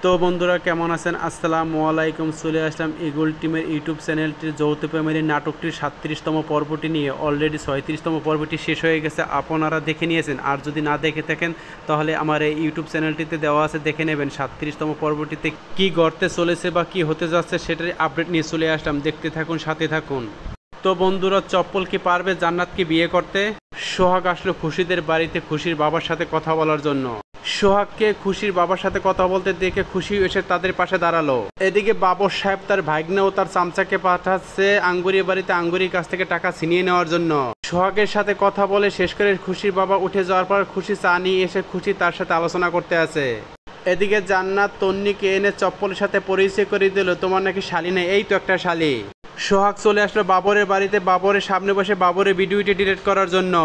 তো বন্ধুরা কেমন আছেন? আসসালামু আলাইকুম। চলে আসলাম ইগল টিমের ইউটিউব চ্যানেলটির যৌথ ফ্যামিলি নাটকটির 37তম পর্বটি নিয়ে। অলরেডি 37তম পর্বটি শেষ হয়ে গেছে, আপনারা দেখে নিয়েছেন। আর যদি না দেখে থাকেন তাহলে আমার এই ইউটিউব চ্যানেলটিতে দেওয়া আছে, দেখে নেবেন। 37তম পর্বটিতে কি ঘটতে চলেছে বা কি হতে যাচ্ছে সেটার আপডেট নিয়ে চলে আসলাম। দেখতে থাকুন, সাথে থাকুন। তো বন্ধুরা, চপ্পল কি পারবে জান্নাতকে বিয়ে করতে? সোহাগ আসলো খুশিদের বাড়িতে খুশির বাবার সাথে কথা বলার জন্য। সোহাগকে খুশির বাবার সাথে কথা বলতে দেখে খুশি এসে তাদের পাশে দাঁড়ালো। এদিকে বাবর সাহেব তার ভাগ্নে ও তার চামচাকে পাঠাচ্ছে আঙ্গুরি বাড়িতে আঙ্গুরির কাছ থেকে টাকা ছিনিয়ে নেওয়ার জন্য। সোহাগের সাথে কথা বলে শেষ করে খুশির বাবা উঠে যাওয়ার পর খুশি চা নিয়ে এসে খুশি তার সাথে আলোচনা করতে আছে। এদিকে জান্নাত তন্নিকে এনে চপ্পলের সাথে পরিচয় করে দিল, তোমার নাকি শালি নেই? এই তো একটা শালি। সোহাগ চলে আসলো বাবরের বাড়িতে বাবরের সামনে বসে বাবরের ভিডিওটি ডিলিট করার জন্য।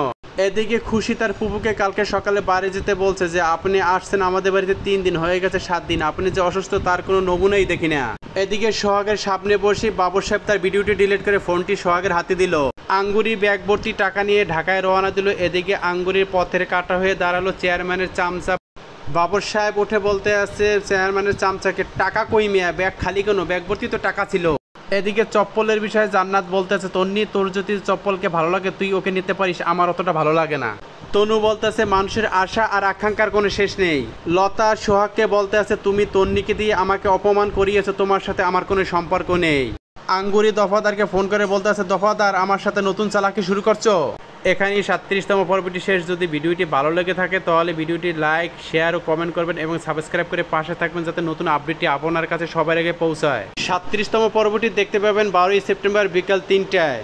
এদিকে খুশি তার ফুপুকে কালকে সকালে বাড়ি যেতে বলছে যে আপনি আসছেন আমাদের বাড়িতে 3 দিন হয়ে গেছে, 7 দিন, আপনি যে অসুস্থ তার কোনো নমুনাই দেখি না। এদিকে সোহাগের সামনে বসে বাবর সাহেব তার ভিডিওটি ডিলিট করে ফোনটি সোহাগের হাতে দিল। আঙ্গুরি ব্যাগ ভর্তি টাকা নিয়ে ঢাকায় রওনা দিল। এদিকে আঙ্গুরির পথের কাটা হয়ে দাঁড়ালো চেয়ারম্যানের চামচা। বাবর সাহেব উঠে বলতে আছে চেয়ারম্যানের চামচাকে, টাকা কই মিয়া? ব্যাগ খালি কেন? ব্যাগ ভর্তি তো টাকা ছিল। এদিকে চপ্পলের বিষয়ে জান্নাত বলতেছে, তন্নি তোর যদি চপ্পলকে ভালো লাগে তুই ওকে নিতে পারিস, আমার অতটা ভালো লাগে না। তনু বলতেছে মানুষের আশা আর আকাঙ্ক্ষার কোনো শেষ নেই। লতা সোহাগকে বলতে আছে, তুমি তন্নিকে দিয়ে আমাকে অপমান করিয়েছো, তোমার সাথে আমার কোনো সম্পর্ক নেই। আঙ্গুরি দফাদারকে ফোন করে বলতে আছে, দফাদার আমার সাথে নতুন চালাকি শুরু করছো? এখানেই 37তম পর্বটি শেষ। যদি ভিডিওটি ভালো লেগে থাকে তাহলে ভিডিওটি লাইক, শেয়ার ও কমেন্ট করবেন এবং সাবস্ক্রাইব করে পাশে থাকবেন যাতে নতুন আপডেটটি আপনার কাছে সবার আগে পৌঁছায়। 37তম পর্বটি দেখতে পাবেন 12ই সেপ্টেম্বর বিকাল 3টায়।